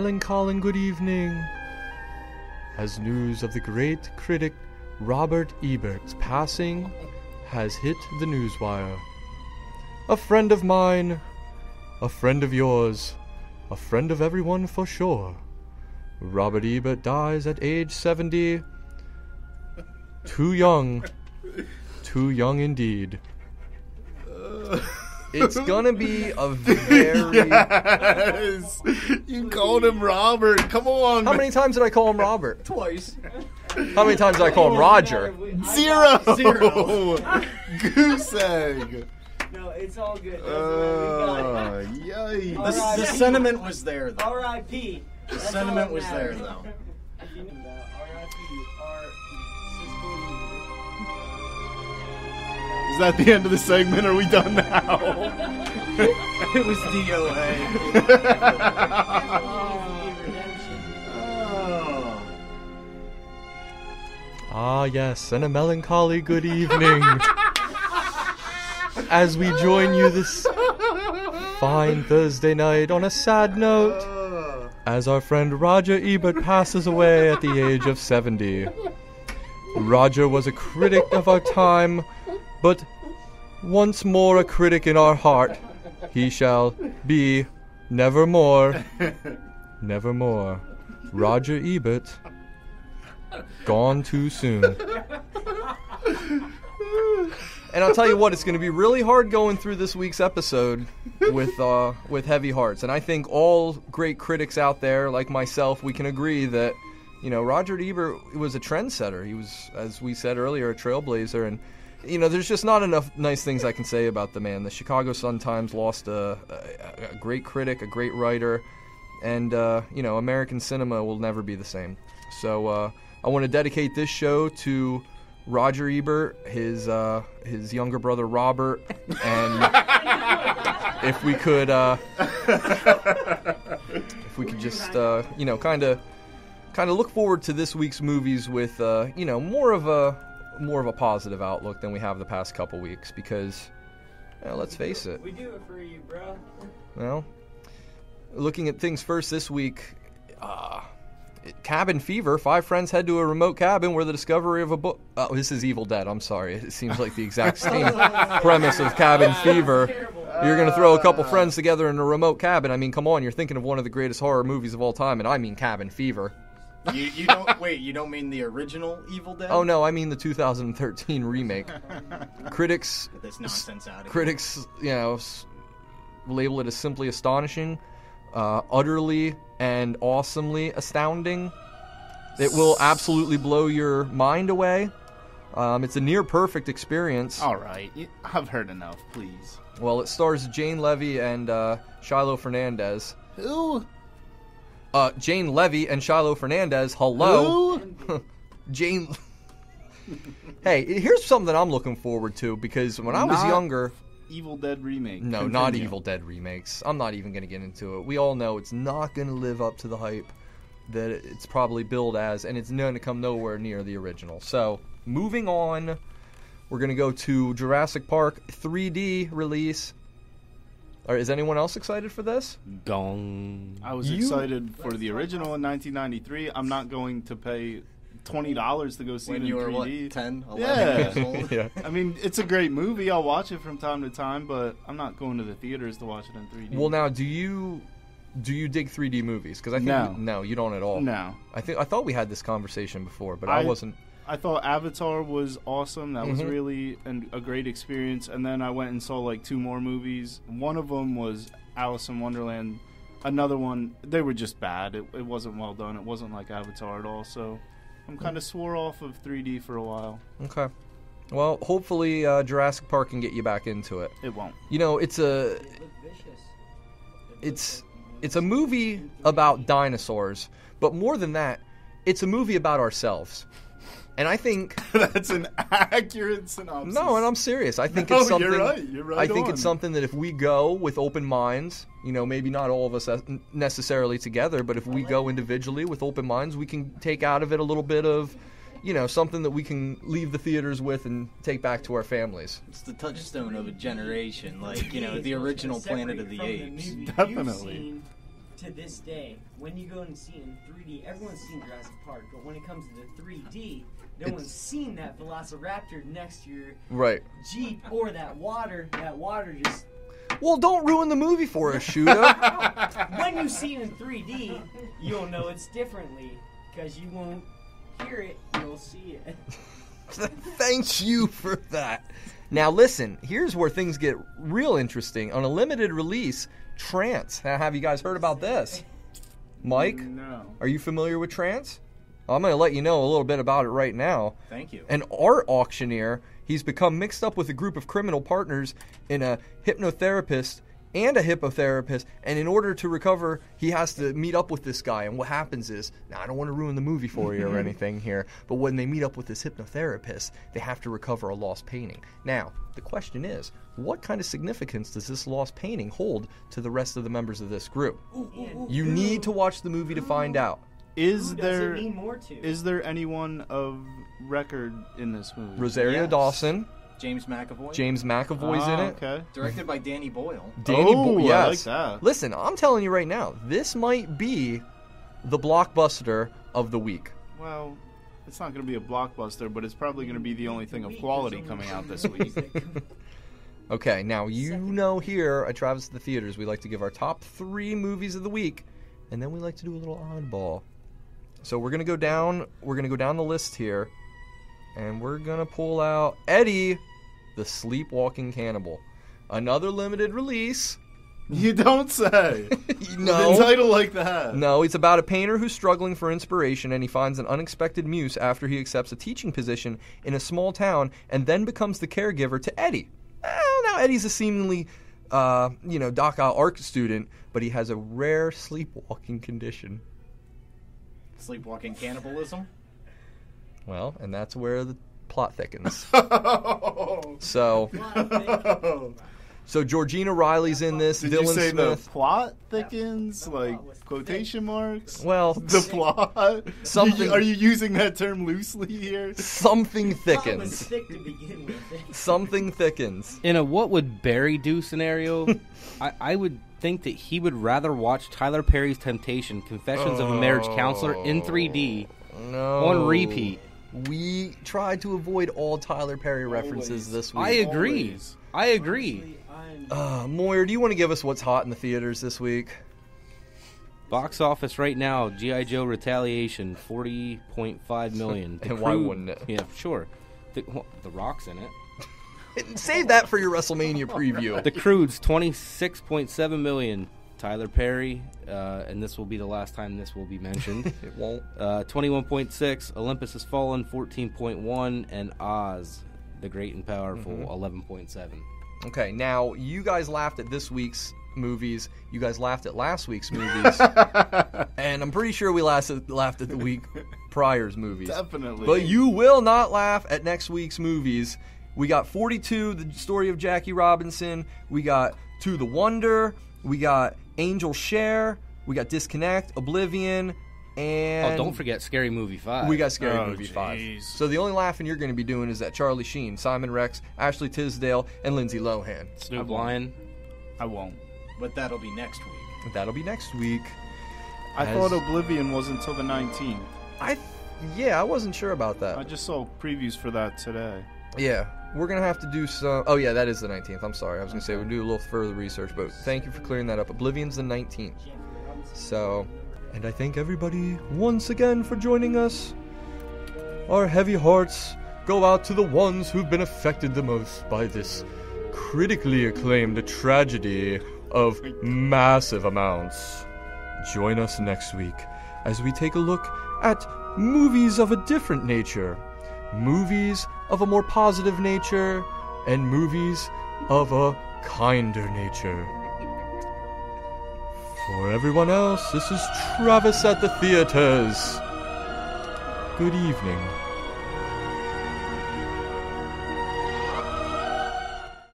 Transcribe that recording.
melancholy good evening, as news of the great critic Robert Ebert's passing has hit the newswire. A friend of mine, a friend of yours, a friend of everyone for sure. Robert Ebert dies at age 70. Too young indeed. It's gonna be a very... Yes! You called him Robert. Come on. How many times did I call him Robert? Twice. How many times did I call him Roger? Zero. Zero. Goose egg. No, it's all good. Yikes. The sentiment was there, though. R.I.P. The sentiment was there, though. Is that the end of the segment? Are we done now? It was DOA. Ah, yes, and a melancholy good evening. As we join you this fine Thursday night on a sad note, as our friend Roger Ebert passes away at the age of 70. Roger was a critic of our time, but once more a critic in our heart. He shall be nevermore. Nevermore. Roger Ebert. Gone too soon. And I'll tell you what, it's going to be really hard going through this week's episode with heavy hearts. And I think all great critics out there, like myself, we can agree that, you know, Roger Ebert was a trendsetter. He was, as we said earlier, a trailblazer. And, you know, there's just not enough nice things I can say about the man. The Chicago Sun-Times lost a great critic, a great writer. And, you know, American cinema will never be the same. So I want to dedicate this show to Roger Ebert, his younger brother Robert, and if we could just you know, kind of look forward to this week's movies with you know, more of a positive outlook than we have the past couple weeks, because, you know, let's face it, we do it for you, bro. Well, looking at things first this week, cabin fever. 5 friends head to a remote cabin where the discovery of a book... Oh, this is Evil Dead. I'm sorry. It seems like the exact same premise of cabin fever. You're going to throw a couple friends together in a remote cabin. I mean, come on. You're thinking of one of the greatest horror movies of all time, and I mean Cabin Fever. You don't... Wait, you don't mean the original Evil Dead? Oh, no. I mean the 2013 remake. Critics... Get this nonsense out of here. Critics, you know, label it as simply astonishing, utterly and awesomely astounding. It will absolutely blow your mind away. It's a near perfect experience. All right, I've heard enough, please. Well, it stars Jane Levy and Shiloh Fernandez. Who? Jane Levy and Shiloh Fernandez. Hello. Who? Jane. Hey, here's something I'm looking forward to, because when I was younger... Evil Dead remake. No, not Evil Dead remakes. I'm not even going to get into it. We all know it's not going to live up to the hype that it's probably billed as, and it's going to come nowhere near the original. So, moving on, we're going to go to Jurassic Park 3D release. Is anyone else excited for this? Gong. I was excited for the original in 1993. I'm not going to pay $20 to go see it in 3D. When you were, what, 10, 11 Yeah. years old? Yeah. I mean, it's a great movie. I'll watch it from time to time, but I'm not going to the theaters to watch it in 3D. Well, now, do you dig 3D movies? Because I think no, you don't at all. No. I thought we had this conversation before, but I wasn't. I thought Avatar was awesome. That was really a great experience. And then I went and saw like 2 more movies. One of them was Alice in Wonderland. Another one, they were just bad. It wasn't well done. It wasn't like Avatar at all. So I'm kind of swore off of 3D for a while. Okay. Well, hopefully Jurassic Park can get you back into it. It won't. You know, it's a movie about dinosaurs, but more than that, it's a movie about ourselves. And I think that's an accurate synopsis. No, and I'm serious. I think it's something. You're right. You're right. I think it's something that if we go with open minds, you know, maybe not all of us necessarily together, but if we go individually with open minds, we can take out of it a little bit of, you know, something that we can leave the theaters with and take back to our families. It's the touchstone of a generation, like, you know, the original Planet of the Apes. Definitely. to this day, when you go and see it in 3D, everyone's seen Jurassic Park, but when it comes to the 3D, no one's seen that Velociraptor next to your Right. Jeep or that water. That water just... Well, don't ruin the movie for us, Shuda. When you see it in 3D, you'll know it's differently, because you won't hear it, you'll see it. Thanks you for that. Now listen, here's where things get real interesting. On a limited release, Trance. Have you guys heard about this? Mike? No. Are you familiar with Trance? I'm going to let you know a little bit about it right now. Thank you. An art auctioneer, he's become mixed up with a group of criminal partners in a hypnotherapist and a hippotherapist, and in order to recover, he has to meet up with this guy. And what happens is, now I don't want to ruin the movie for you or anything here, but when they meet up with this hypnotherapist, they have to recover a lost painting. Now, the question is, what kind of significance does this lost painting hold to the rest of the members of this group? You need to watch the movie to find out. Is Who does there it mean more to? is there anyone of record in this movie? Rosario Yes. Dawson, James McAvoy. James McAvoy's in it. Okay. Directed by Danny Boyle. Danny Oh, yes. I like that. Listen, I'm telling you right now, this might be the blockbuster of the week. Well, it's not going to be a blockbuster, but it's probably going to be the only thing of quality coming out this week. Okay, now you know here at Travis at the Theaters, we like to give our top 3 movies of the week, and then we like to do a little oddball. So we're gonna go down the list here, and we're gonna pull out Eddie, the Sleepwalking Cannibal. Another limited release. You don't say. No. With a title like that. No, it's about a painter who's struggling for inspiration, and he finds an unexpected muse after he accepts a teaching position in a small town and then becomes the caregiver to Eddie. Now Eddie's a seemingly, DACA art student, but he has a rare sleepwalking condition. Sleepwalking cannibalism. Well, and that's where the plot thickens. Oh. So Georgina Riley's in this. Did Dylan you say Smith. the plot thickens? Like quotation marks? Well, The plot? something- Are you using that term loosely here? something Plot was thickens. thick to begin with. Something thickens. In a what would Barry do scenario, I would think that he would rather watch Tyler Perry's Temptation, Confessions of a Marriage Counselor in 3D No. on repeat. We tried to avoid all Tyler Perry references this week. I agree. Always. I agree. Honestly, I'm Moyer, do you want to give us what's hot in the theaters this week? Box office right now, G.I. Joe Retaliation, 40.5 million. The And why Crew- wouldn't it? Yeah, sure. The Rock's in it. Save that for your WrestleMania preview. The Croods, 26.7 million. Tyler Perry, and this will be the last time this will be mentioned. It won't. 21.6. Olympus Has Fallen, 14.1. And Oz, the Great and Powerful, 11.7. Okay, now you guys laughed at this week's movies. You guys laughed at last week's movies. And I'm pretty sure we laughed at the week prior's movies. Definitely. But you will not laugh at next week's movies. We got 42, the story of Jackie Robinson. We got To the Wonder. We got Angel Share. We got Disconnect, Oblivion, and... Oh, don't forget Scary Movie 5. We got Scary Oh, Movie 5. jeez. So the only laughing you're going to be doing is at Charlie Sheen, Simon Rex, Ashley Tisdale, and Lindsay Lohan. Snoop Lion. I won't. But that'll be next week. That'll be next week. I As- thought Oblivion was until the 19th. I wasn't sure about that. I just saw previews for that today. Yeah, we're going to have to do some... Oh, yeah, that is the 19th. I'm sorry. I was going to say we'll do a little further research, but thank you for clearing that up. Oblivion's the 19th. So, and I thank everybody once again for joining us. Our heavy hearts go out to the ones who've been affected the most by this critically acclaimed tragedy of massive amounts. Join us next week as we take a look at movies of a different nature, movies of a more positive nature, and movies of a kinder nature. For everyone else, this is Travis at the Theaters. Good evening.